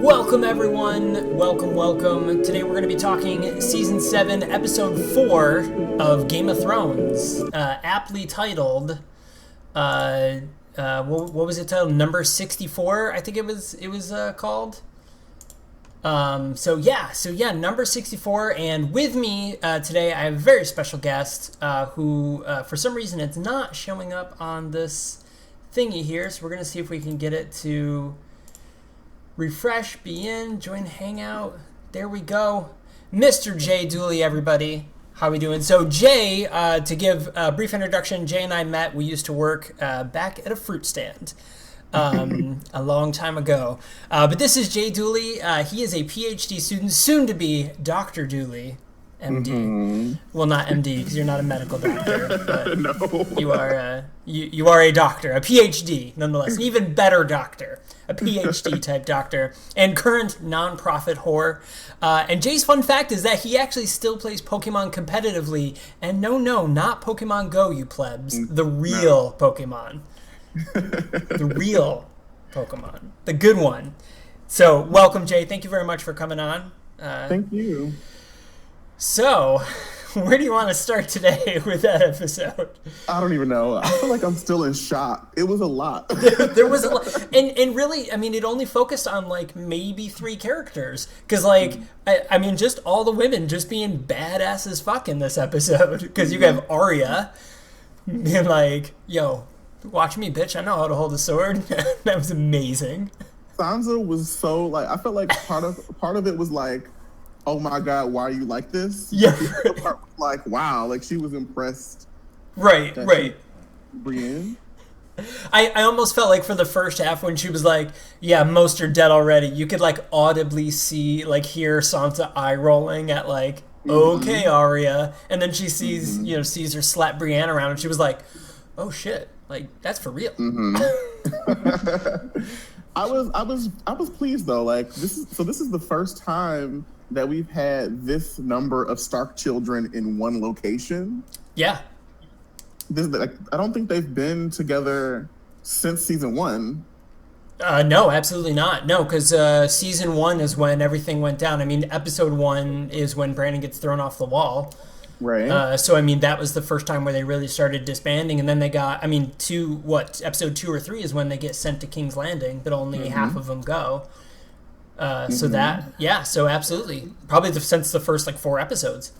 Welcome everyone, welcome. Today we're going to be talking Season 7, Episode 4 of Game of Thrones, aptly titled, what was it titled? Number 64, I think it was called. So yeah, number 64, and with me today I have a very special guest who, for some reason, it's not showing up on this thingy here, so we're going to see if we can get it to refresh, be in, join Hangout. There we go. Mr. Jay Dooley, everybody. How we doing? So Jay, to give a brief introduction, Jay and I met. We used to work back at a fruit stand a long time ago. But this is Jay Dooley. He is a PhD student, soon to be Dr. Dooley, MD. Mm-hmm. Well, not MD because you're not a medical doctor. But No. you are a doctor, a PhD nonetheless, an even better doctor. A PhD type doctor and current nonprofit whore. And Jay's fun fact is that he actually still plays Pokemon competitively. And no, not Pokemon Go, you plebs. The real Pokemon. The real Pokemon. The good one. So, welcome, Jay. Thank you very much for coming on. Thank you. So, where do you want to start today with that episode? I don't even know. I feel like I'm still in shock. It was a lot. There was a lot. And really, I mean, it only focused on, like, maybe 3 characters. Because, like, I mean, just all the women just being badass as fuck in this episode. Because you have Arya being like, yo, watch me, bitch. I know how to hold a sword. That was amazing. Sansa was so, like, I felt like part of it was like, oh my God, why are you like this? Yeah. The other part was like, wow, like she was impressed. Right. Brienne. I almost felt like for the first half when she was like, yeah, most are dead already, you could like audibly see, like hear Sansa eye rolling at like, okay, Arya. And then she sees, sees her slap Brienne around and she was like, oh shit, like that's for real. I was pleased though. Like this is the first time that we've had this number of Stark children in one location. Yeah. I don't think they've been together since season 1. No, absolutely not. No, because season 1 is when everything went down. I mean, episode 1 is when Brandon gets thrown off the wall. Right. So, I mean, that was the first time where they really started disbanding. And then they got, I mean, episode 2 or 3 is when they get sent to King's Landing, but only half of them go. So absolutely. Probably since the first, like, 4 episodes.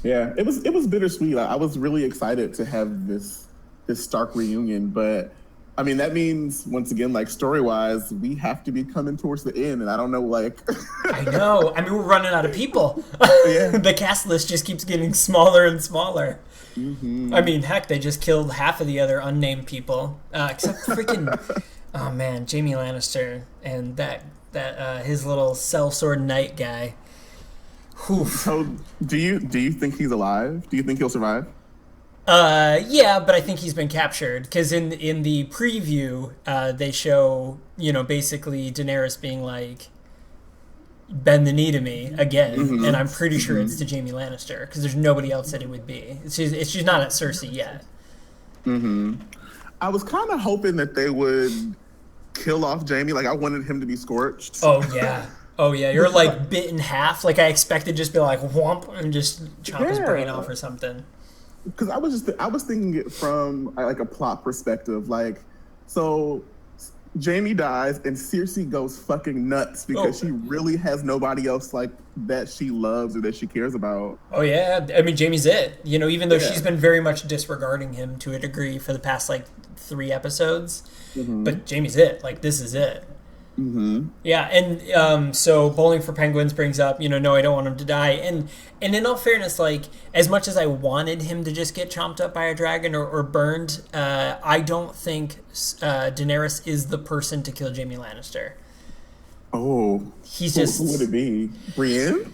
Yeah, it was bittersweet. I was really excited to have this Stark reunion, but I mean that means once again, like story-wise, we have to be coming towards the end, and I don't know, like. I know. I mean, we're running out of people. Yeah. The cast list just keeps getting smaller and smaller. I mean, heck, they just killed half of the other unnamed people, except freaking, oh man, Jaime Lannister and that his little sellsword knight guy. Oof. So, do you think he's alive? Do you think he'll survive? Yeah, but I think he's been captured because in the preview, they show basically Daenerys being like, bend the knee to me again, and I'm pretty sure it's to Jaime Lannister because there's nobody else that it would be. She's not at Cersei yet. I was kind of hoping that they would kill off Jaime. Like I wanted him to be scorched. Oh yeah, you're like bit in half. Like I expected just be like whomp and just chop his brain off or something. Because I was thinking it from like a plot perspective. Like, so Jaime dies and Cersei goes fucking nuts because she really has nobody else like that she loves or that she cares about. Oh yeah, I mean Jaime's it. Even though she's been very much disregarding him to a degree for the past like 3 episodes, but Jaime's it. Like this is it. Yeah, and so Bowling for Penguins brings up, no, I don't want him to die. And in all fairness, like, as much as I wanted him to just get chomped up by a dragon or burned, I don't think Daenerys is the person to kill Jaime Lannister. Oh. He's just... Who would it be? Brienne?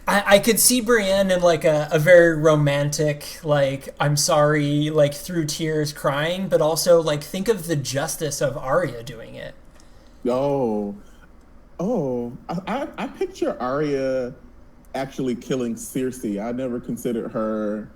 I could see Brienne in, like, a very romantic, like, I'm sorry, like, through tears crying, but also, like, think of the justice of Arya doing it. I picture Arya actually killing Cersei. I never considered her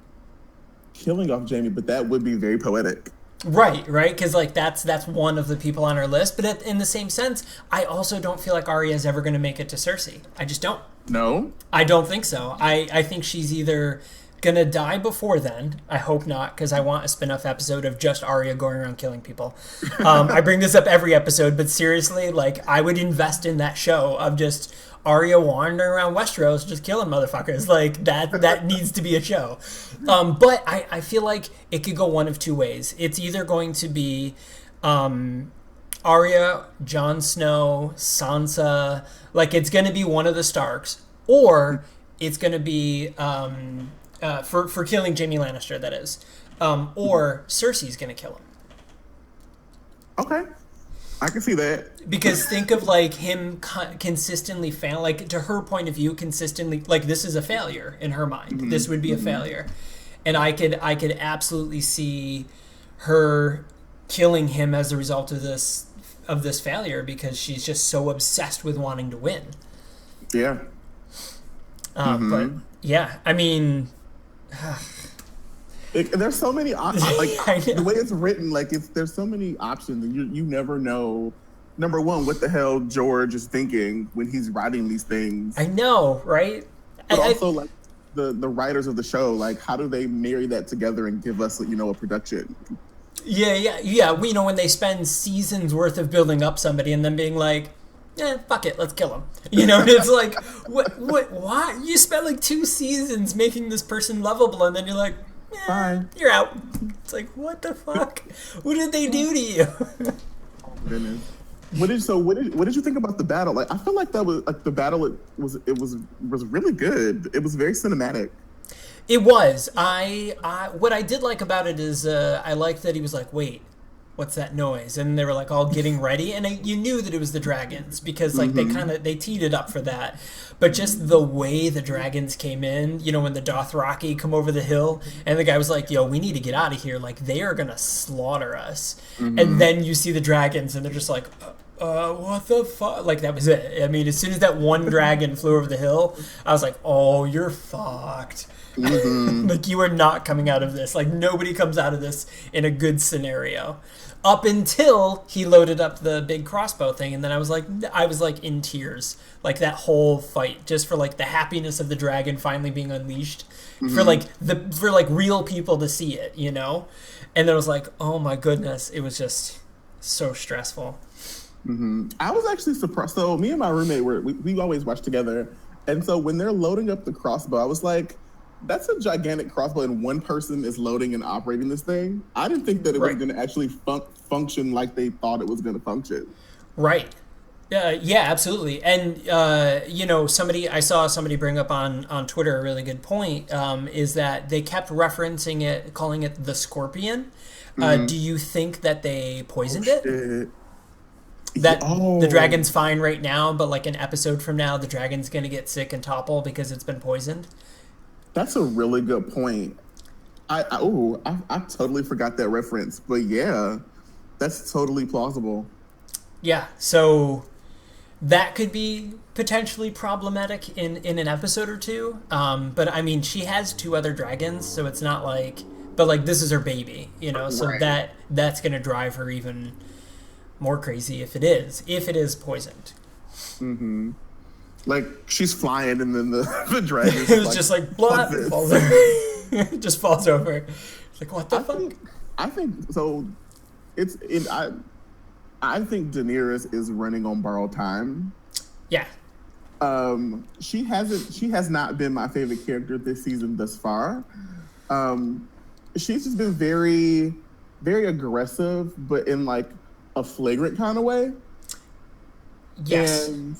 killing off Jaime, but that would be very poetic. Right, because like that's one of the people on our list. But in the same sense, I also don't feel like Arya is ever going to make it to Cersei. I just don't. No? I don't think so. I think she's either gonna die before then. I hope not, because I want a spin-off episode of just Arya going around killing people. I bring this up every episode, but seriously, like, I would invest in that show of just Arya wandering around Westeros just killing motherfuckers. Like, that needs to be a show. But I feel like it could go one of 2 ways. It's either going to be Arya, Jon Snow, Sansa, like, it's going to be one of the Starks, or it's going to be for killing Jaime Lannister, that is, or Cersei's going to kill him. Okay, I can see that. Because think of like him consistently fail, like to her point of view, consistently, like this is a failure in her mind. Mm-hmm. This would be a failure, and I could absolutely see her killing him as a result of this failure, because she's just so obsessed with wanting to win. Yeah. But yeah, I mean, there's so many options. Like the way it's written, like there's so many options, and you never know. Number one, what the hell George is thinking when he's writing these things. I know, right? But also, like the writers of the show, like how do they marry that together and give us, a production? Yeah. When they spend seasons worth of building up somebody and then being like, fuck it, let's kill him. It's like, why? You spent like 2 seasons making this person lovable, and then you're like, bye, you're out. It's like, what the fuck? What did they do to you? Oh goodness. What did you think about the battle? Like, I feel like that was like the battle. It was really good. It was very cinematic. It was. What I did like about it is I liked that he was like, wait, what's that noise? And they were like all getting ready, and you knew that it was the dragons, because like they teed it up for that. But just the way the dragons came in, when the Dothraki come over the hill, and the guy was like, yo, we need to get out of here, like they are gonna slaughter us. And then you see the dragons, and they're just like, what the fuck? Like, that was it. I mean, as soon as that one dragon flew over the hill, I was like, oh, you're fucked. Like, you are not coming out of this. Like, nobody comes out of this in a good scenario. Up until he loaded up the big crossbow thing, and then I was like in tears. Like, that whole fight, just for like the happiness of the dragon finally being unleashed, for like real people to see it, And then I was like, oh my goodness, it was just so stressful. I was actually surprised. So me and my roommate we always watch together, and so when they're loading up the crossbow, I was like, that's a gigantic crossbow, and one person is loading and operating this thing. I didn't think that it was going to actually function like they thought it was going to function. Right. Yeah, absolutely. And, I saw somebody bring up on Twitter a really good point, is that they kept referencing it, calling it the Scorpion. Do you think that they poisoned it? That the dragon's fine right now, but like an episode from now, the dragon's going to get sick and topple because it's been poisoned? That's a really good point. I totally forgot that reference, but yeah, that's totally plausible. Yeah, so that could be potentially problematic in an episode or two. But I mean, she has 2 other dragons, so it's not like, but like this is her baby, so right. That's going to drive her even more crazy if it is poisoned. Like, she's flying, and then the dragon it was like, just like, blah, falls over. Just falls over. It's like, what the fuck? I think so. I think Daenerys is running on borrowed time. Yeah. She has not been my favorite character this season thus far. She's just been very, very aggressive, but in like a flagrant kind of way. Yes. And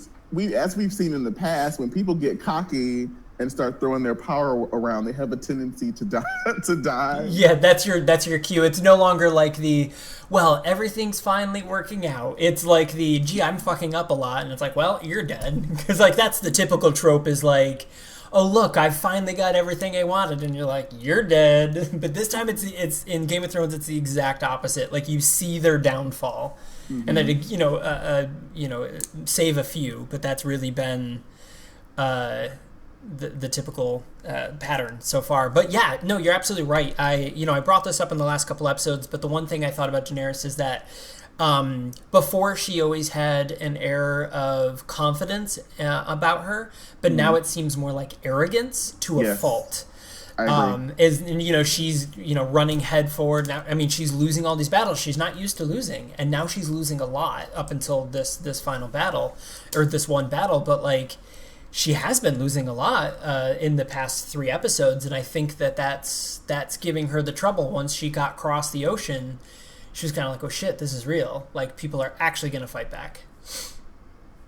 as we've seen in the past, when people get cocky and start throwing their power around, they have a tendency to die. Yeah, that's your cue. It's no longer like everything's finally working out. It's like gee, I'm fucking up a lot, and it's like, well, you're dead. Because like that's the typical trope, is like, oh look, I finally got everything I wanted, and you're like, you're dead. But this time it's in Game of Thrones, it's the exact opposite. Like, you see their downfall. And then save a few, but that's really been the typical pattern so far. But yeah, no, you're absolutely right. I brought this up in the last couple episodes, but the one thing I thought about Daenerys is that before, she always had an air of confidence about her, but now it seems more like arrogance to a fault. She's running head forward now. I mean, she's losing all these battles she's not used to losing, and now she's losing a lot up until this final battle, or this one battle. But like, she has been losing a lot in the past 3 episodes, and I think that's giving her the trouble. Once she got across the ocean, she was kind of like, oh shit, this is real. Like, people are actually going to fight back.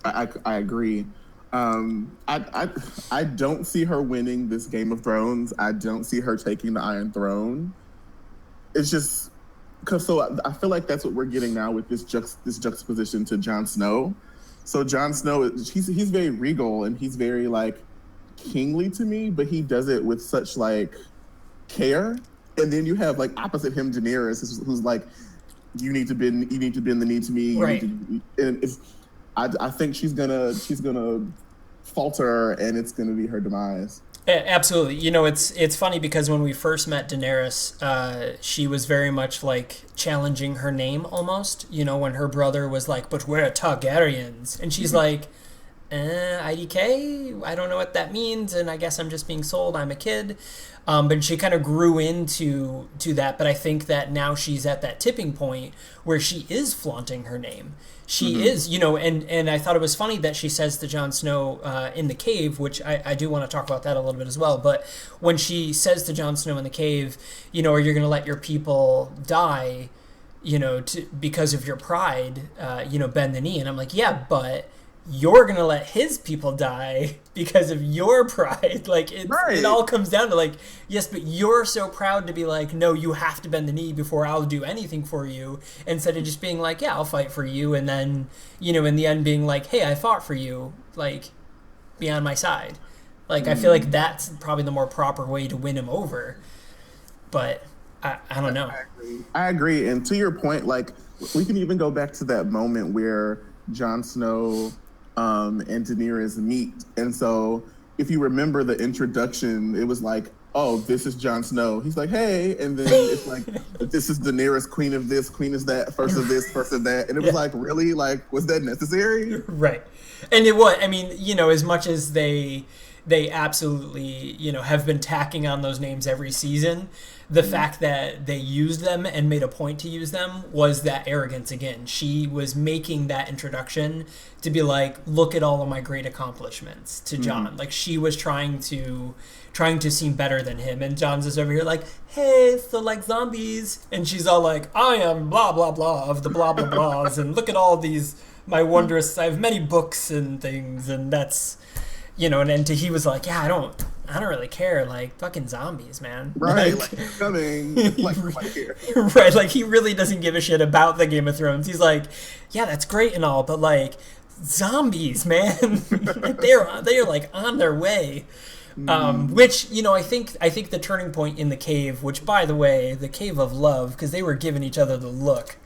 I agree. I don't see her winning this Game of Thrones. I don't see her taking the Iron Throne. It's just because I feel like that's what we're getting now with this juxtaposition to Jon Snow. So Jon Snow, he's very regal and he's very like kingly to me, but he does it with such like care. And then you have like opposite him Daenerys, who's like, you need to bend the knee to me. Right. And I think she's gonna falter, and it's gonna be her demise. Absolutely. You know, it's funny because when we first met Daenerys, she was very much like challenging her name almost. You know, when her brother was like, "But we're Targaryens," and she's like, "IDK? I don't know what that means, and I guess I'm just being sold. I'm a kid." But she kind of grew into that. But I think that now she's at that tipping point where she is flaunting her name. She is, you know, and I thought it was funny that she says to Jon Snow in the cave, which I do want to talk about that a little bit as well. But when she says to Jon Snow in the cave, you know, are you going to let your people die, you know, because of your pride, you know, bend the knee? And I'm like, yeah, but you're going to let his people die because of your pride. Like, it all comes down to, like, yes, but you're so proud to be like, no, you have to bend the knee before I'll do anything for you, instead of just being like, yeah, I'll fight for you, and then, you know, in the end being like, hey, I fought for you, like, be on my side. Like, I feel like that's probably the more proper way to win him over. But I don't know. I agree. And to your point, like, we can even go back to that moment where Jon Snow and Daenerys meet. And so if you remember the introduction, it was like, oh, this is Jon Snow. He's like, hey. And then it's like, this is Daenerys, queen of this, queen of that, first of this, first of that. And it was like, really? Like, was that necessary? Right. And it was, I mean, you know, as much as they absolutely, you know, have been tacking on those names every season, the fact that they used them and made a point to use them was that arrogance again. She was making that introduction to be like, look at all of my great accomplishments to Jon. Like, she was trying to seem better than him, and Jon's just over here like, hey, so like zombies, and she's all like, I am blah blah blah of the blah blah blahs, and look at all these my wondrous, I have many books and things, and that's, you know, and he was like, yeah, I don't really care, like, fucking zombies, man. Right, like coming, like right here. Right, like, he really doesn't give a shit about the Game of Thrones. He's like, yeah, that's great and all, but like, zombies, man. Like, they're like on their way. Which, you know, I think the turning point in the cave, which, by the way, the Cave of Love, because they were giving each other the look.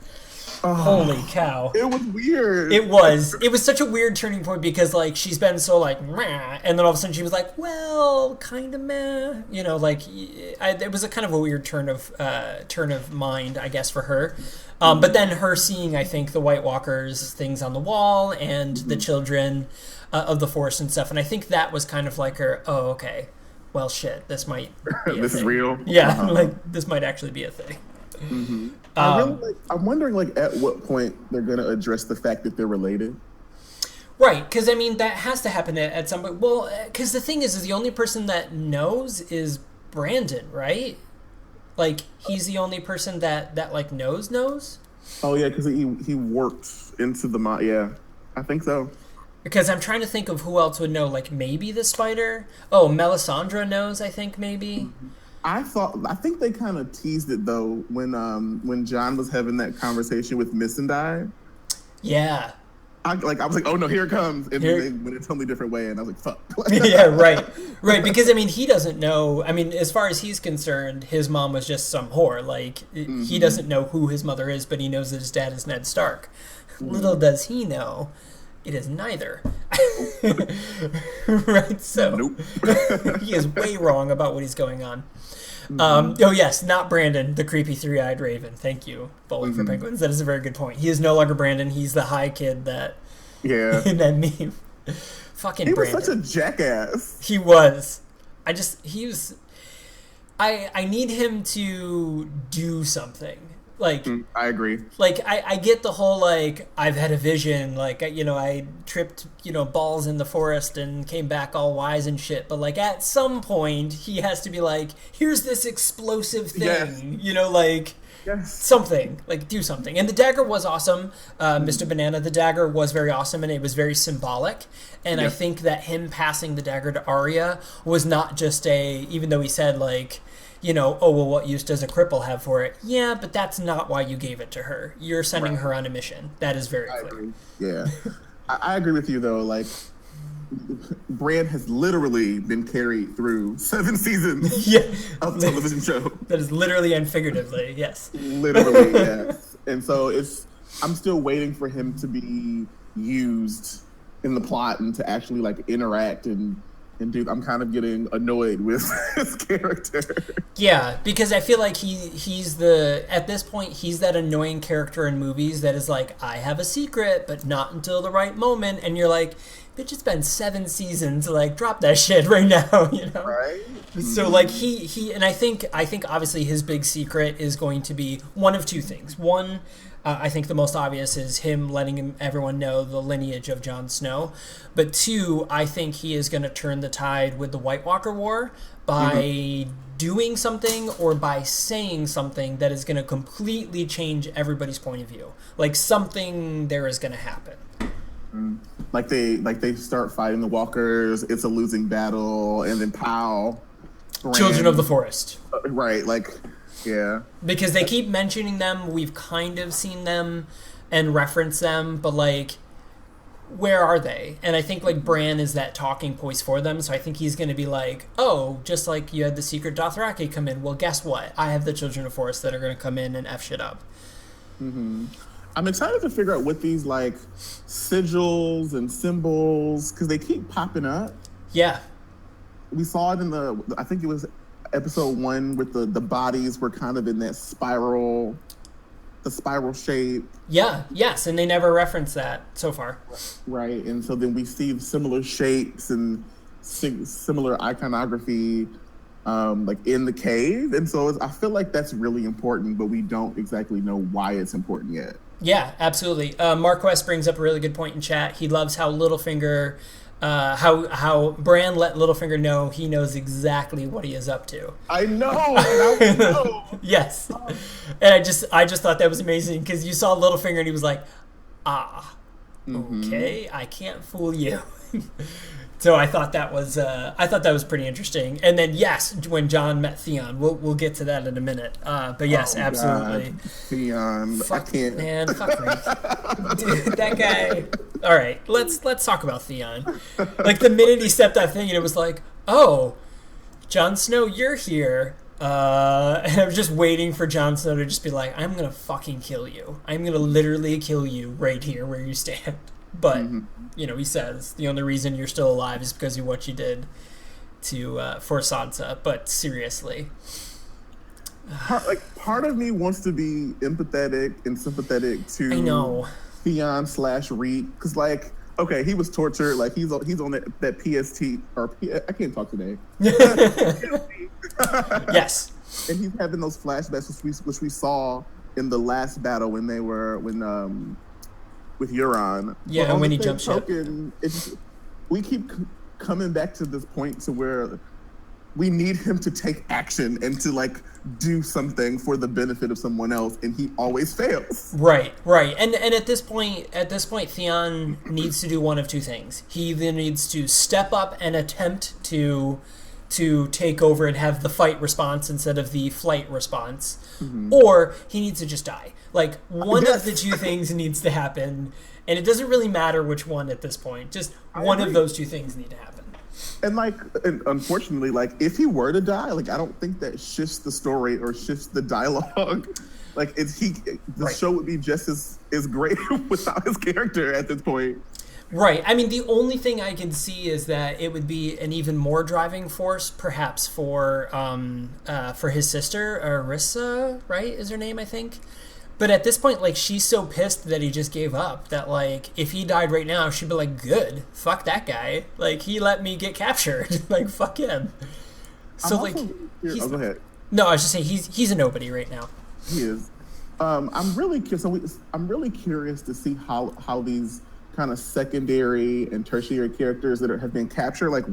Oh, holy cow. It was weird. It was such a weird turning point because, like, she's been so, like, meh, and then all of a sudden she was like, well, kind of meh. You know, like, it was a kind of a weird turn of mind, I guess, for her. But then her seeing, I think, the White Walkers, things on the wall, and the children of the Forest and stuff, and I think that was kind of like her, oh, okay, well, shit, this might be a this thing. Is real? Yeah, like, this might actually be a thing. I'm wondering, like, at what point they're going to address the fact that they're related. Right, because, I mean, that has to happen at some point. Well, because the thing is the only person that knows is Brandon, right? Like, he's the only person that like, knows? Oh, yeah, because he worked into the... Yeah, I think so. Because I'm trying to think of who else would know. Like, maybe the spider? Oh, Melisandre knows, I think, maybe. I think they kind of teased it though when Jon was having that conversation with Missandei. Yeah. I was like, oh no, here it comes, and then they went a totally different way, and I was like, fuck. Yeah, right. Because I mean, he doesn't know. I mean, as far as he's concerned, his mom was just some whore. Like, he doesn't know who his mother is, but he knows that his dad is Ned Stark. Little does he know, it is neither. Right. So nope. He is way wrong about what he's going on. Oh yes, not Brandon, the creepy three-eyed raven. Thank you, Bowling for Penguins. That is a very good point. He is no longer Brandon. He's the high kid that in that meme. Fucking he Brandon. was such a jackass. He was. I need him to do something. Like, I agree. Like, I get the whole, like, I've had a vision, like, you know, I tripped, you know, balls in the forest and came back all wise and shit, but, like, at some point, he has to be like, here's this explosive thing, you know, like, Yes. Something, like, do something. And the dagger was awesome. Mr. Banana, the dagger was very awesome, and it was very symbolic. And I think that him passing the dagger to Arya was not just even though he said, like, you know, oh, well, what use does a cripple have for it? Yeah, but that's not why you gave it to her. You're sending her on a mission. That is very clear. Agree. Yeah. I agree with you, though. Like, Bran has literally been carried through 7 seasons of a television show. That is literally and figuratively, yes. Literally, yes. And so I'm still waiting for him to be used in the plot and to actually like interact and do. I'm kind of getting annoyed with his character. Yeah, because I feel like he's at this point he's that annoying character in movies that is like, I have a secret, but not until the right moment, and you're like, bitch, it's been 7 seasons, like, drop that shit right now, you know? Right. So like he and I think obviously his big secret is going to be one of 2 things. One, I think the most obvious is him letting everyone know the lineage of Jon Snow. But 2, I think he is going to turn the tide with the White Walker War by doing something or by saying something that is going to completely change everybody's point of view. Like, something there is going to happen. Like they start fighting the walkers, it's a losing battle, and then Bran, Children of the Forest. Right, like, yeah. Because they keep mentioning them, we've kind of seen them and reference them, but like, where are they? And I think like Bran is that talking voice for them, so I think he's going to be like, oh, just like you had the secret Dothraki come in, well, guess what? I have the Children of Forest that are going to come in and F shit up. I'm excited to figure out what these like sigils and symbols, because they keep popping up. Yeah. We saw it in I think it was episode 1 with the bodies were kind of in that spiral shape. Yeah, yes, and they never reference that so far. Right, and so then we see similar shapes and similar iconography like in the cave. And so I feel like that's really important, but we don't exactly know why it's important yet. Yeah, absolutely. Mark West brings up a really good point in chat. He loves how Littlefinger, how Bran let Littlefinger know he knows exactly what he is up to. I know. Yes, and I just thought that was amazing because you saw Littlefinger and he was like, okay, I can't fool you. So I thought that was pretty interesting. And then yes, when Jon met Theon, we'll get to that in a minute. But yes, absolutely. God. Theon, I can't. Man, fuck me. Dude, that guy. All right, let's talk about Theon. Like the minute he stepped that thing, and it was like, oh, Jon Snow, you're here. And I was just waiting for Jon Snow to just be like, I'm gonna fucking kill you. I'm gonna literally kill you right here where you stand. But you know, he says the only reason you're still alive is because of what you did for Sansa. But seriously, part of me wants to be empathetic and sympathetic to Theon / Reek, because like, okay, he was tortured. Like he's on that PST or I can't talk today. Yes, and he's having those flashbacks which we saw in the last battle when with Euron. Yeah, and when he jumped ship. We keep coming back to this point to where we need him to take action and to like do something for the benefit of someone else, and he always fails. Right. And at this point Theon needs to do one of 2 things. He either needs to step up and attempt to take over and have the fight response instead of the flight response, or he needs to just die. Like, one of the 2 things needs to happen, and it doesn't really matter which one at this point. Just one of those 2 things need to happen. And unfortunately, like, if he were to die, like, I don't think that shifts the story or shifts the dialogue. Like, the show would be just as great without his character at this point. Right. I mean, the only thing I can see is that it would be an even more driving force, perhaps for his sister, Arissa, right, is her name, I think. But at this point, like, she's so pissed that he just gave up that, like, if he died right now, she'd be like, good, fuck that guy. Like, he let me get captured. Like, fuck him. So, like, go ahead. No, I was just saying, he's a nobody right now. He is. I'm really curious to see how these kind of secondary and tertiary characters that have been captured, like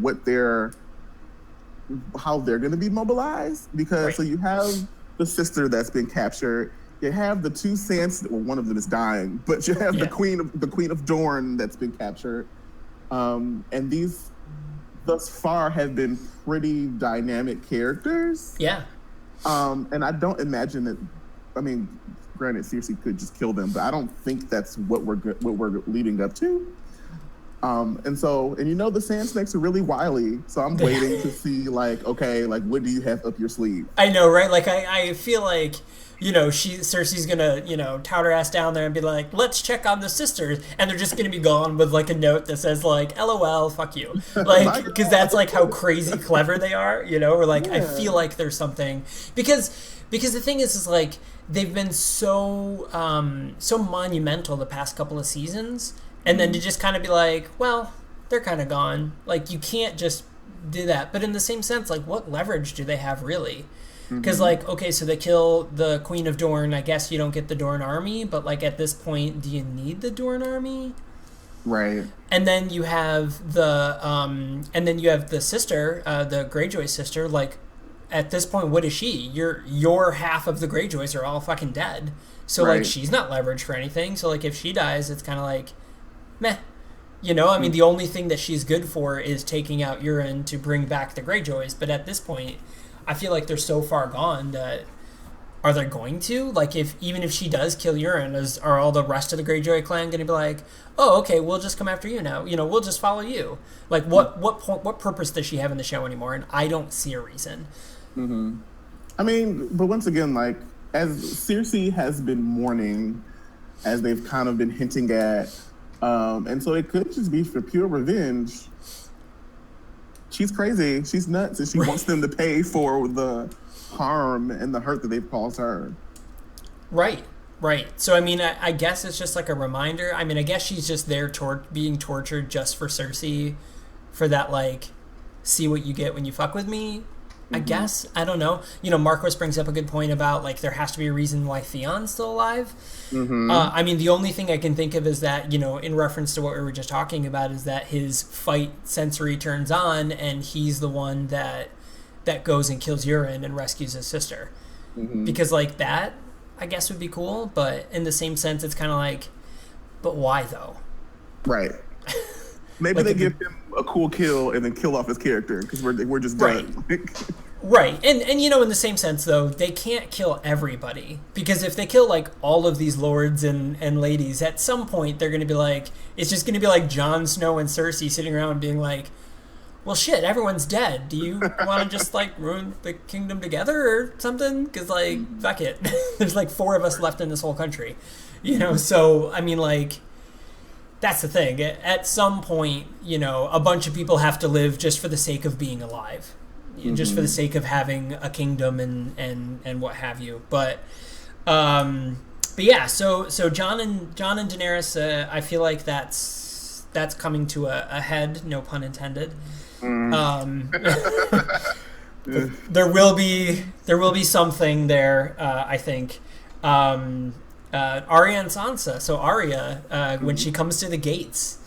how they're going to be mobilized, because so you have the sister that's been captured. You have the two Sands. Well, one of them is dying, but you have the Queen of Dorne that's been captured. And these, thus far, have been pretty dynamic characters. Yeah. And I don't imagine that. I mean, granted, Cersei could just kill them, but I don't think that's what we're leading up to. And the Sand Snakes are really wily, so I'm waiting to see, like, okay, like, what do you have up your sleeve? I know, right? Like, I feel like, Cersei's gonna, tout her ass down there and be like, let's check on the sisters, and they're just gonna be gone with, like, a note that says, like, LOL, fuck you. Like, because that's, like, how crazy clever they are, or, like, I feel like there's something, because the thing is like, they've been so monumental the past couple of seasons, and then to just kind of be like, well, they're kind of gone. Like, you can't just do that. But in the same sense, like, what leverage do they have really? Because, like, okay, so they kill the Queen of Dorne. I guess you don't get the Dorne army, but, like, at this point, do you need the Dorne army? Right. And then you have the sister, the Greyjoy sister. Like, at this point, what is she? Your half of the Greyjoys are all fucking dead. So, like, she's not leveraged for anything. So, like, if she dies, it's kind of like, meh. I mean, the only thing that she's good for is taking out Euron to bring back the Greyjoys. But at this point, I feel like they're so far gone that, are they going to? Like, even if she does kill Euron, are all the rest of the Greyjoy clan going to be like, oh, okay, we'll just come after you now. We'll just follow you. Like, what purpose does she have in the show anymore? And I don't see a reason. Mm-hmm. I mean, but once again, like, as Cersei has been mourning, as they've kind of been hinting at, and so it could just be for pure revenge. She's crazy. She's nuts, and she wants them to pay for the harm and the hurt that they've caused her. Right. So, I mean, I guess it's just like a reminder. I mean, I guess she's just there being tortured just for Cersei, for that, like, see what you get when you fuck with me. I guess. I don't know. Marcos brings up a good point about, like, there has to be a reason why Theon's still alive. I mean, the only thing I can think of is that, in reference to what we were just talking about, is that his fight sensory turns on, and he's the one that goes and kills Euron and rescues his sister. Because, like, that, I guess, would be cool. But in the same sense, it's kind of like, but why, though? Right. Maybe like, they give him a cool kill and then kill off his character because we're just done. Right. And in the same sense, though, they can't kill everybody, because if they kill, like, all of these lords and ladies, at some point they're going to be like, it's just going to be like Jon Snow and Cersei sitting around being like, well, shit, everyone's dead. Do you want to just, like, ruin the kingdom together or something? Because, like, fuck it. There's, like, 4 of us left in this whole country. So, I mean, like, that's the thing. At some point, a bunch of people have to live just for the sake of being alive, just for the sake of having a kingdom and what have you. But yeah. So Jon and Daenerys, I feel like that's coming to a head. No pun intended. There will be something there. I think. Arya and Sansa. So Arya, when she comes to the gates,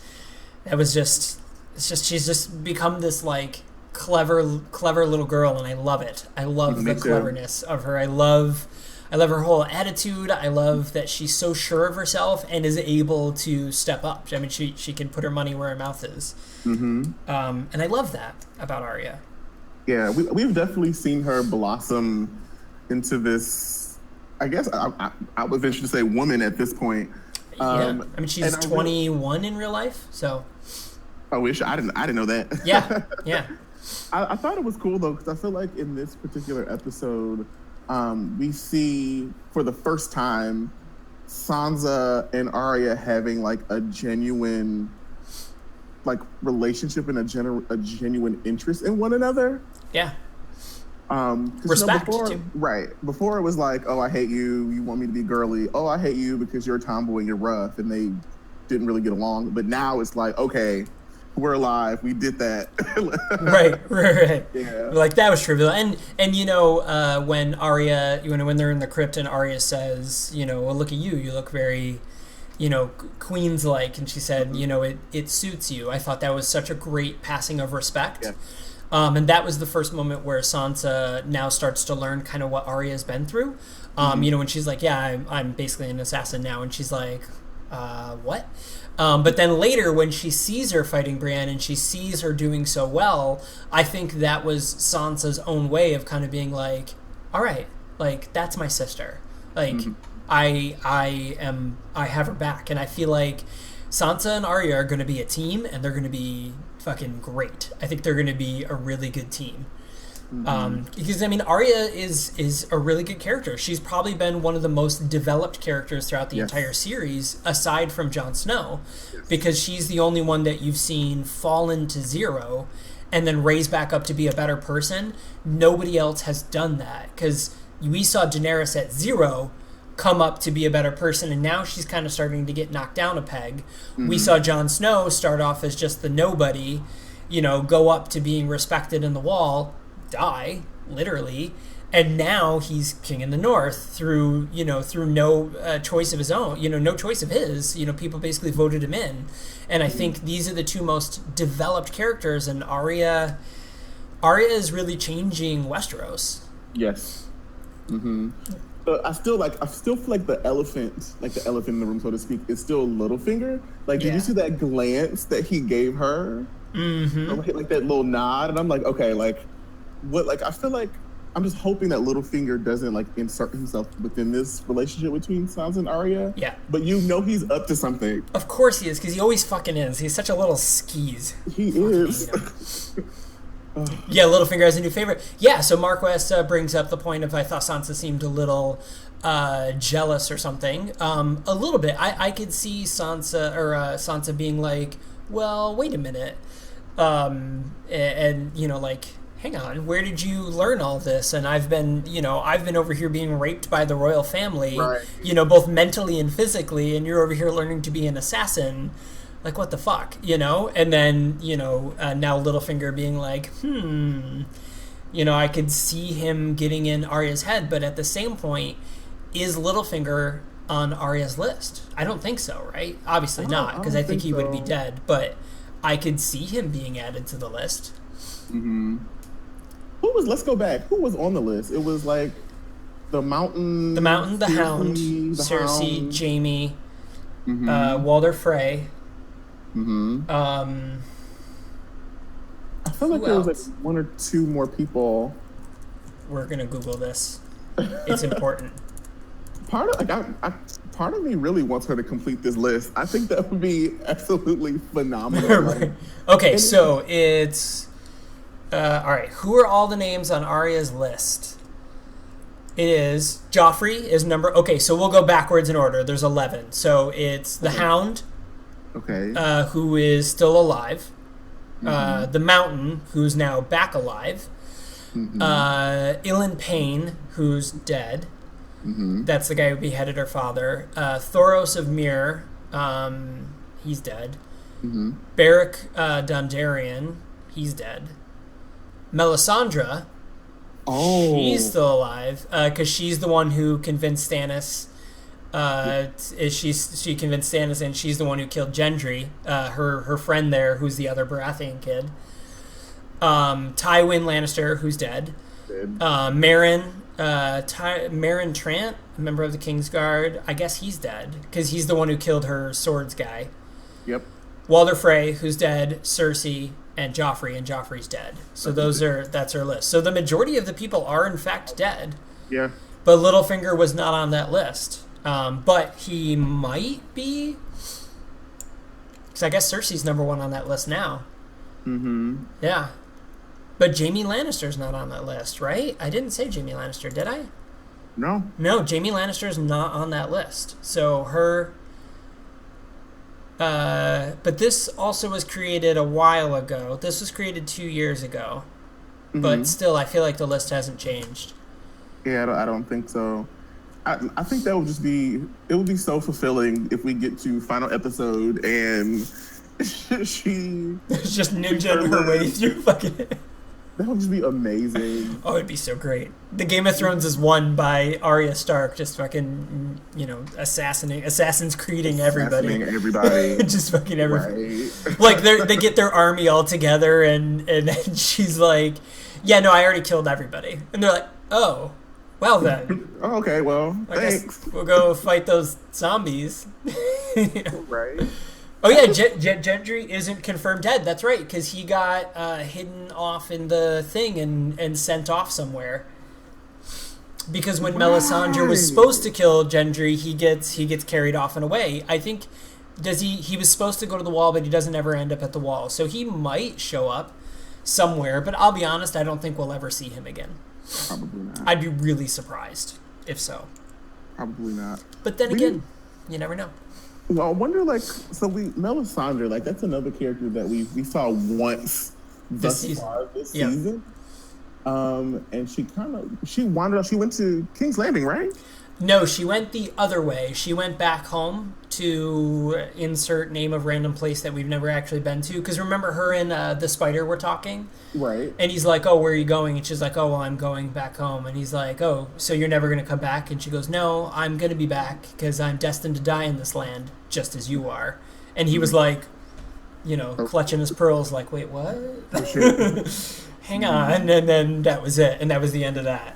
she's just become this, like, clever little girl, and I love it. I love the cleverness of her. I love her whole attitude. I love that she's so sure of herself and is able to step up. I mean, she can put her money where her mouth is. And I love that about Arya. Yeah, we've definitely seen her blossom into this, I guess I would venture to say, woman at this point. I mean, she's 21 in real life, so. I wish I didn't know that. Yeah. I thought it was cool though, because I feel like in this particular episode, we see for the first time Sansa and Arya having, like, a genuine, like, relationship and a genuine interest in one another. Yeah. Respect, too. Right. Before it was like, oh, I hate you. You want me to be girly. Oh, I hate you because you're a tomboy and you're rough, and they didn't really get along. But now it's like, okay, we're alive. We did that. Right. Yeah. Like, that was trivial. And when Arya, when they're in the crypt and Arya says, well, look at you. You look very, Queen's-like. And she said, it suits you. I thought that was such a great passing of respect. Yeah. And that was the first moment where Sansa now starts to learn kind of what Arya's been through. You know, when she's like, yeah, I'm basically an assassin now. And she's like, what? But then later when she sees her fighting Brienne and she sees her doing so well, I think that was Sansa's own way of kind of being like, all right, like, that's my sister. Like, I have her back. And I feel like Sansa and Arya are going to be a team, and they're going to be fucking great. I think they're going to be a really good team. Because, I mean, Arya is a really good character. She's probably been one of the most developed characters throughout the entire series, aside from Jon Snow, because she's the only one that you've seen fall into zero and then raise back up to be a better person. Nobody else has done that, because we saw Daenerys at zero come up to be a better person, and now she's kind of starting to get knocked down a peg. We saw Jon Snow start off as just the nobody, you know, go up to being respected in the Wall, die, literally, and now he's king in the North through no choice of his own, no choice of his. People basically voted him in, and I think these are the two most developed characters, and Arya is really changing Westeros. Yes. I still feel like the elephant in the room, so to speak, is still Littlefinger. Like, did you see that glance that he gave her? Like that little nod, and I'm like, okay, like, what? Like, I feel like I'm just hoping that Littlefinger doesn't like insert himself within this relationship between Sansa and Arya. Yeah. But he's up to something. Of course he is, because he always fucking is. He's such a little skis. He is. Yeah, Littlefinger has a new favorite. Yeah, so Marquess brings up the point of, I thought Sansa seemed a little jealous or something. A little bit. I could see Sansa being like, well, wait a minute. And like, hang on, where did you learn all this? And I've been over here being raped by the royal family, right. Both mentally and physically, and you're over here learning to be an assassin. Like, what the fuck, And then, now Littlefinger being like, I could see him getting in Arya's head, but at the same point, is Littlefinger on Arya's list? I don't think so, right? Obviously not, because I think he would be dead, but I could see him being added to the list. Let's go back. Who was on the list? It was like the Mountain, the Hound, Cersei, Jaime, Walder Frey. I feel like there was like one or two more people. We're gonna Google this. It's important. Part of me really wants her to complete this list. I think that would be absolutely phenomenal. Right. Okay, so it's all right. Who are all the names on Arya's list? It is Joffrey is number. Okay, so we'll go backwards in order. There's 11. So it's the Hound. Okay. Who is still alive. The Mountain, who's now back alive. Ilan Payne, who's dead. That's the guy who beheaded her father. Thoros of Myr, he's dead. Beric Dondarrion, he's dead. Melisandre, she's still alive, because she's the one who convinced Stannis. She convinced Stannis, and she's the one who killed Gendry, her friend there, who's the other Baratheon kid. Tywin Lannister, who's dead. Meryn Trant, a member of the Kingsguard. I guess he's dead, because he's the one who killed her swords guy. Yep. Walder Frey, who's dead. Cersei, and Joffrey's dead. So that's her list. So the majority of the people are in fact dead. Yeah. But Littlefinger was not on that list. But he might be, because I guess Cersei's number one on that list now. Yeah. But Jaime Lannister's not on that list, right? I didn't say Jaime Lannister, did I? No, Jaime Lannister's not on that list. So her... but this also was created a while ago. This was created 2 years ago. But still, I feel like the list hasn't changed. Yeah, I don't think so. I think that would just be... It would be so fulfilling if we get to final episode and she... just ninja her way through fucking... That would just be amazing. Oh, it'd be so great. The Game of Thrones is won by Arya Stark just fucking, Assassin's Creeding everybody. Just fucking everybody. Right. Like, they get their army all together, and then she's like, yeah, no, I already killed everybody. And they're like, oh, well then. Okay, well, thanks. Guess we'll go fight those zombies. Right. Oh yeah, Gendry isn't confirmed dead. That's right, because he got hidden off in the thing and sent off somewhere. Because when Melisandre was supposed to kill Gendry, he gets carried off and away. I think he was supposed to go to the wall, but he doesn't ever end up at the wall. So he might show up somewhere, but I'll be honest, I don't think we'll ever see him again. Probably not. I'd be really surprised if so. Probably not. But then again, you never know. Well, I wonder, Melisandre, that's another character that we saw once this season. And she wandered off. She went to King's Landing, right? No, she went the other way. She went back home to insert name of random place that we've never actually been to. Because remember, her and the spider were talking? Right. And he's like, oh, where are you going? And she's like, oh, well, I'm going back home. And he's like, oh, so you're never going to come back? And she goes, no, I'm going to be back because I'm destined to die in this land, just as you are. And he was like, clutching his pearls like, wait, what? Oh, shit. Hang on. And then that was it. And that was the end of that.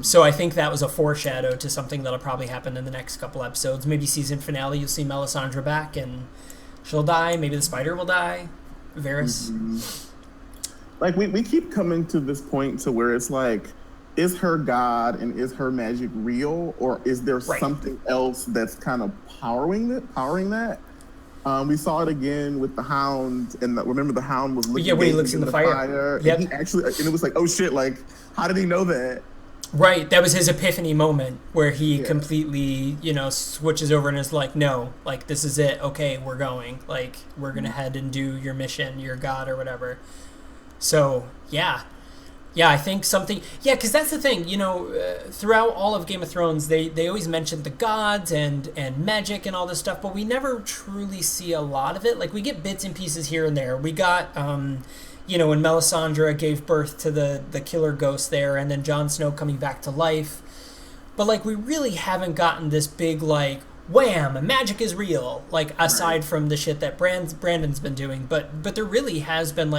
So I think that was a foreshadow to something that'll probably happen in the next couple episodes. Maybe season finale, you'll see Melisandre back and she'll die. Maybe the spider will die. Varys. We keep coming to this point to where it's like, is her God and is her magic real, or is there something else that's kind of powering that? We saw it again with the Hound, and remember the Hound was looking. Yeah, when he looks in the fire. Yep. And it was like, oh shit! Like, how did he know that? Right, that was his epiphany moment where he completely, switches over and is like, no, like, this is it. Okay, we're going. Like, we're gonna head and do your mission, your God or whatever. So yeah, I think something. Yeah, because that's the thing. Throughout all of Game of Thrones, they always mention the gods and magic and all this stuff, but we never truly see a lot of it. Like, we get bits and pieces here and there. We got, when Melisandre gave birth to the killer ghost there, and then Jon Snow coming back to life. But we really haven't gotten this big wham, magic is real, aside from the shit that Brandon's been doing, but there really has been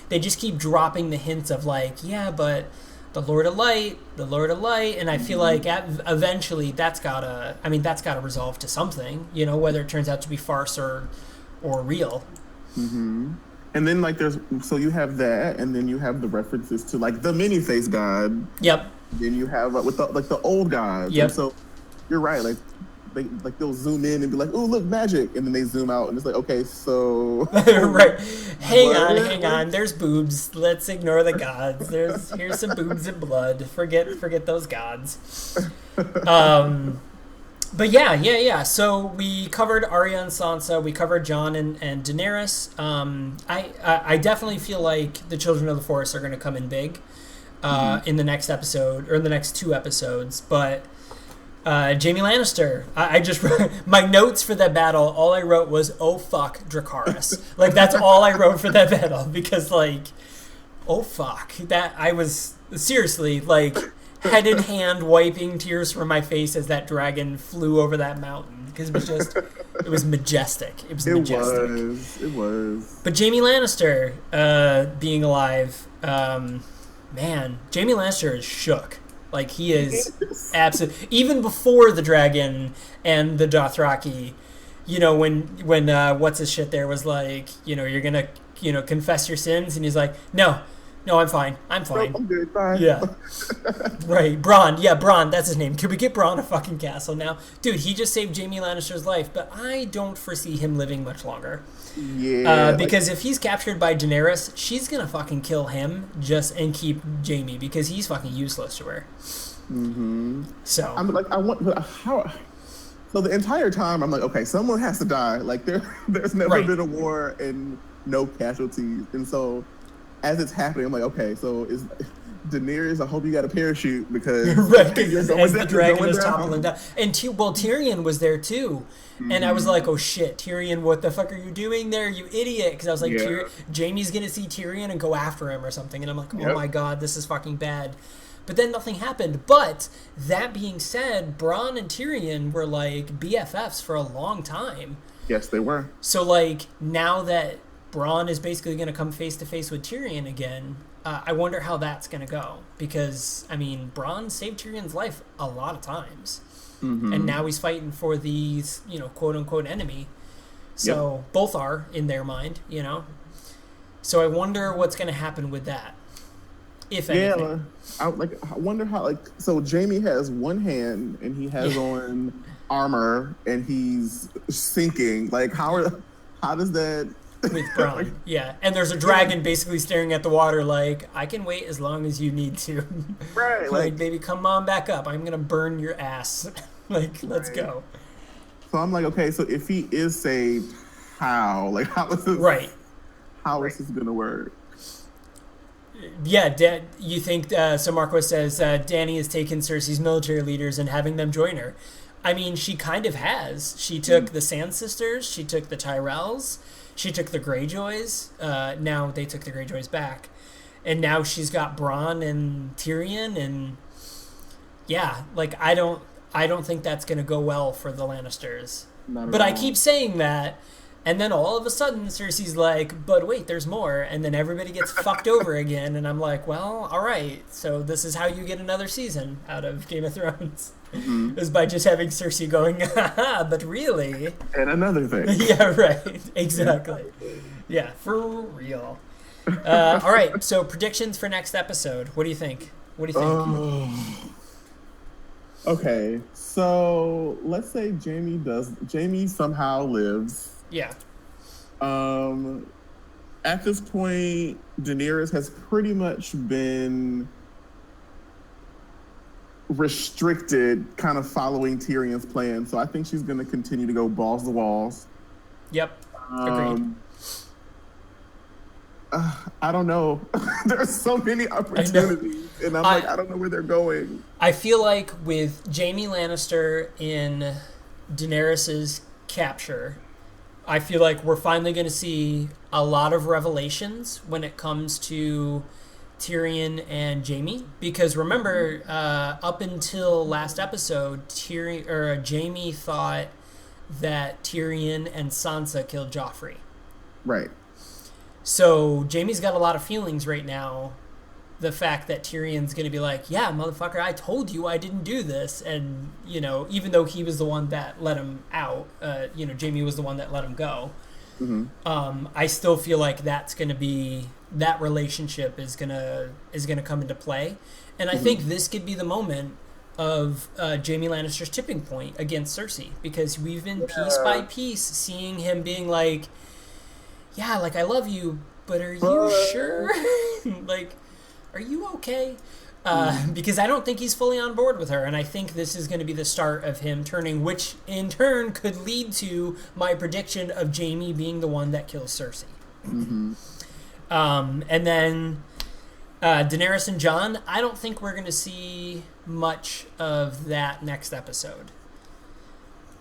they just keep dropping the hints of yeah, but the Lord of Light, and I feel like eventually that's gotta resolve to something, whether it turns out to be farce or real. And then you have that, and then you have the references to the many-faced God. Yep. Then you have with the old gods. Yep. And so you're right, they'll zoom in and be like, "Oh, look, magic," and then they zoom out and it's like, okay, so right, hang on, there's boobs. Let's ignore the gods. Here's some boobs and blood. Forget those gods. But yeah. So we covered Arya and Sansa. We covered Jon and Daenerys. I definitely feel like the Children of the Forest are going to come in big in the next episode or in the next 2 episodes, but. Jaime Lannister. I just my notes for that battle. All I wrote was, "Oh fuck, Dracarys." That's all I wrote for that battle because oh fuck, that I was seriously head in hand wiping tears from my face as that dragon flew over that mountain because it was majestic. It was majestic. It was. But Jaime Lannister being alive, man, Jaime Lannister is shook. He is absolutely, even before the dragon and the Dothraki, when what's his shit there was you're gonna, confess your sins, and he's like, no, I'm fine. Nope, I'm good, fine. Yeah. Right, Bronn. Yeah, Bronn, that's his name. Can we get Bronn a fucking castle now? Dude, he just saved Jaime Lannister's life, but I don't foresee him living much longer. Yeah. Because if he's captured by Daenerys, she's gonna fucking kill him and keep Jaime because he's fucking useless to her. So I'm I want how. So the entire time I'm okay, someone has to die. There's never been a war and no casualties, and so as it's happening, I'm okay. So Daenerys, I hope you got a parachute because right, you're as going the down, dragon going is down. toppling down. And Tyrion was there too. And I was like, oh shit, Tyrion, what the fuck are you doing there, you idiot? Because I was like, Yeah. Jaime's going to see Tyrion and go after him or something. And I'm like, oh Yep. my god, this is fucking bad. But then nothing happened. But that being said, Bronn and Tyrion were like BFFs for a long time. Yes, they were. So like now that Bronn is basically going to come face to face with Tyrion again, I wonder how that's going to go. Because, I mean, Bronn saved Tyrion's life a lot of times. And now he's fighting for these, you know, quote-unquote enemy. So both are in their mind, you know. So I wonder what's going to happen with that, if anything. I wonder how, like, so Jaime has one hand and he has on armor and he's sinking. Like, how does that... With Bronn, yeah. And there's a dragon basically staring at the water like, I can wait as long as you need to. Right. Like, baby, come on back up. I'm going to burn your ass. Like, let's go. So I'm like, okay, so if he is saved, how? Like, how is this... Right. How is this going to work? Yeah, you think, so Marco says, Dany has taken Cersei's military leaders and having them join her. I mean, she kind of has. She took the Sand Sisters, she took the Tyrells, she took the Greyjoys. Now they took the Greyjoys back. And now she's got Bronn and Tyrion, and yeah, like, I don't think that's going to go well for the Lannisters. But I keep saying that, and then all of a sudden Cersei's like, but wait, there's more, and then everybody gets fucked over again, and I'm like, well, all right, so this is how you get another season out of Game of Thrones, is by just having Cersei going, haha, but really. And another thing. Yeah, right, exactly. Yeah, for real. All right, so predictions for next episode. What do you think? What do you think? Okay, so let's say Jaime somehow lives. Yeah. At this point, Daenerys has pretty much been restricted, kind of following Tyrion's plan. So I think she's going to continue to go balls to walls. Yep. Agreed. I don't know. There's so many opportunities, and I don't know where they're going. I feel like with Jaime Lannister in Daenerys's capture, I feel like we're finally going to see a lot of revelations when it comes to Tyrion and Jaime. Because remember, up until last episode, Jaime thought that Tyrion and Sansa killed Joffrey. Right. So Jaime's got a lot of feelings right now. The fact that Tyrion's going to be like, yeah, motherfucker, I told you I didn't do this. And, you know, even though he was the one that let him out, Jaime was the one that let him go. I still feel like that's going to be, that relationship is going to come into play. And I think this could be the moment of Jaime Lannister's tipping point against Cersei. Because we've been piece by piece seeing him being like, yeah, like, I love you, but are you sure? Like, are you okay? Because I don't think he's fully on board with her, and I think this is going to be the start of him turning, which in turn could lead to my prediction of Jaime being the one that kills Cersei. And then Daenerys and Jon, I don't think we're going to see much of that next episode.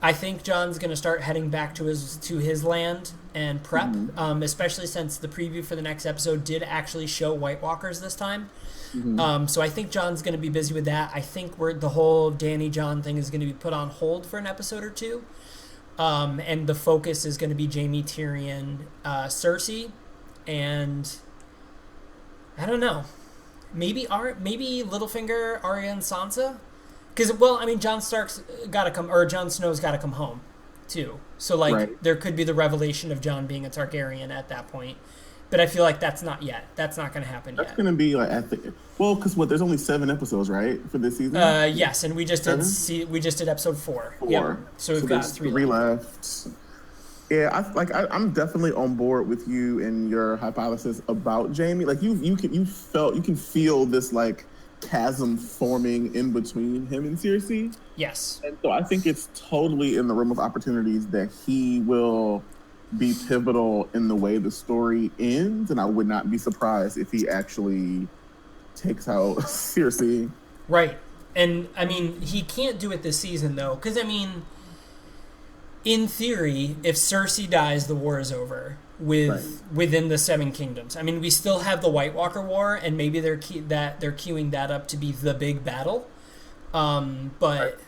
I think Jon's going to start heading back to his land and prep, especially since the preview for the next episode did actually show White Walkers this time. So I think Jon's going to be busy with that. I think the whole Dany Jon thing is going to be put on hold for an episode or two. And the focus is going to be Jaime, Tyrion, Cersei, and I don't know. Maybe Littlefinger, Arya, and Sansa. Because, well, I mean, Jon Snow's got to come home, too. So, like, there could be the revelation of Jon being a Targaryen at that point. But I feel like that's not yet. That's not going to happen yet. That's going to be, like, because there's only 7 episodes, right, for this season? Yes, and we just did episode 4. Yep. So we've got 3 left. Yeah, I'm definitely on board with you and your hypothesis about Jaime. Like, you can feel this, like, chasm forming in between him and Cersei. Yes. And so I think it's totally in the realm of opportunities that he will be pivotal in the way the story ends, and I would not be surprised if he actually takes out Cersei. Right. And, I mean, he can't do it this season, though. Because, I mean, in theory, if Cersei dies, the war is over within the Seven Kingdoms. I mean, we still have the White Walker War, and maybe they're queuing that up to be the big battle. But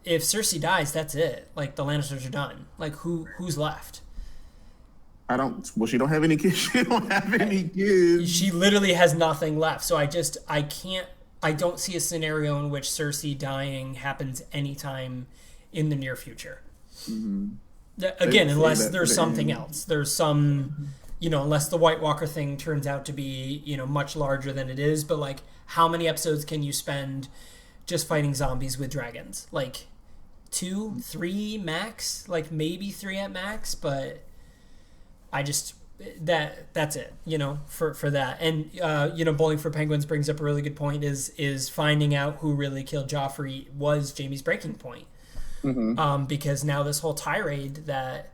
if Cersei dies, that's it. Like, the Lannisters are done. Like, who's left? She don't have any kids. She don't have any kids. She literally has nothing left. So I don't see a scenario in which Cersei dying happens anytime in the near future. Mm-hmm. Again, unless there's something else. There's some, unless the White Walker thing turns out to be, much larger than it is. But, like, how many episodes can you spend just fighting zombies with dragons? Like, 2, 3 max? Like, maybe 3 at max, but that's it, for that. And, Bowling for Penguins brings up a really good point is finding out who really killed Joffrey was Jaime's breaking point. Mm-hmm. Because now this whole tirade that,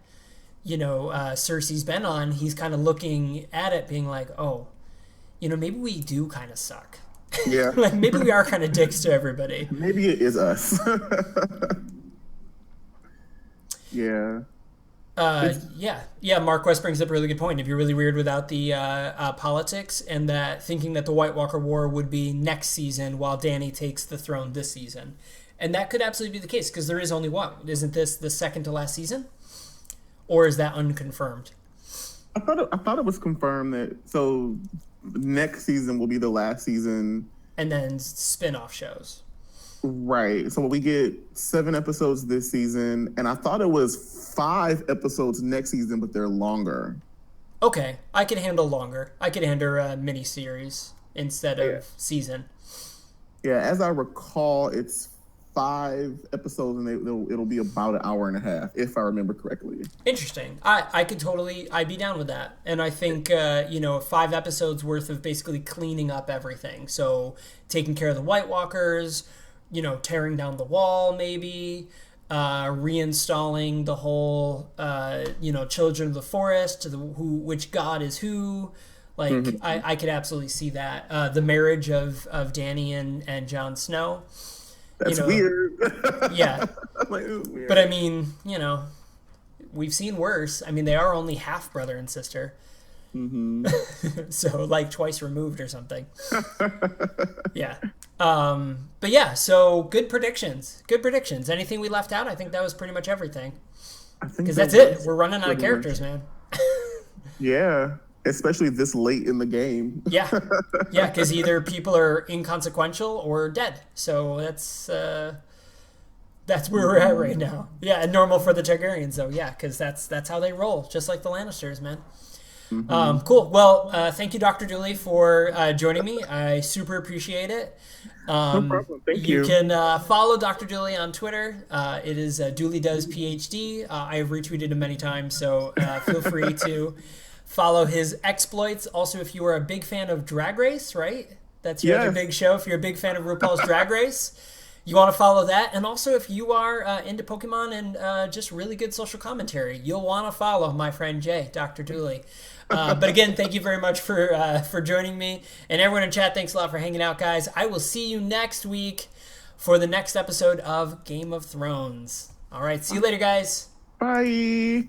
Cersei's been on, he's kind of looking at it being like, oh, maybe we do kind of suck. Yeah. Like, maybe we are kind of dicks to everybody. Maybe it is us. Yeah. Mark West brings up a really good point. It'd be really weird without the politics, and that thinking that the White Walker War would be next season while Dany takes the throne this season. And that could absolutely be the case, because there is only one. Isn't this the second to last season? Or is that unconfirmed? I thought it was confirmed that so next season will be the last season. And then spin-off shows. Right. So we get 7 episodes this season, and I thought it was 5 episodes next season, but they're longer. Okay. I could handle longer. I could handle a mini-series instead of season. Yeah, as I recall, it's 5 episodes, and it'll be about an hour and a half, if I remember correctly. Interesting. I'd be down with that. And I think, 5 episodes worth of basically cleaning up everything. So taking care of the White Walkers, tearing down the wall, maybe, reinstalling the whole, Children of the Forest, which god is who. Like, mm-hmm. I could absolutely see that. The marriage of Dany and Jon Snow. That's weird. Yeah. Like, it was weird. But I mean, we've seen worse. I mean, they are only half brother and sister. Mm-hmm. So, like, twice removed or something. Yeah. But yeah, so good predictions. Anything we left out? I think that was pretty much everything. Because that's it. We're running out of characters, man. Yeah. Especially this late in the game. Yeah, because either people are inconsequential or dead. So that's where we're at right now. Yeah, and normal for the Targaryens, though. Yeah, because that's how they roll, just like the Lannisters, man. Mm-hmm. Cool. Well, thank you, Dr. Dooley, for joining me. I super appreciate it. No problem. Thank you. You can follow Dr. Dooley on Twitter. It is Dooley Does PhD. I have retweeted him many times, so feel free to follow his exploits. Also, if you are a big fan of Drag Race, right? That's your other big show. If you're a big fan of RuPaul's Drag Race, you want to follow that. And also, if you are into Pokemon and just really good social commentary, you'll want to follow my friend Jay, Dr. Dooley. But again, thank you very much for joining me. And everyone in chat, thanks a lot for hanging out, guys. I will see you next week for the next episode of Game of Thrones. All right, see you later, guys. Bye.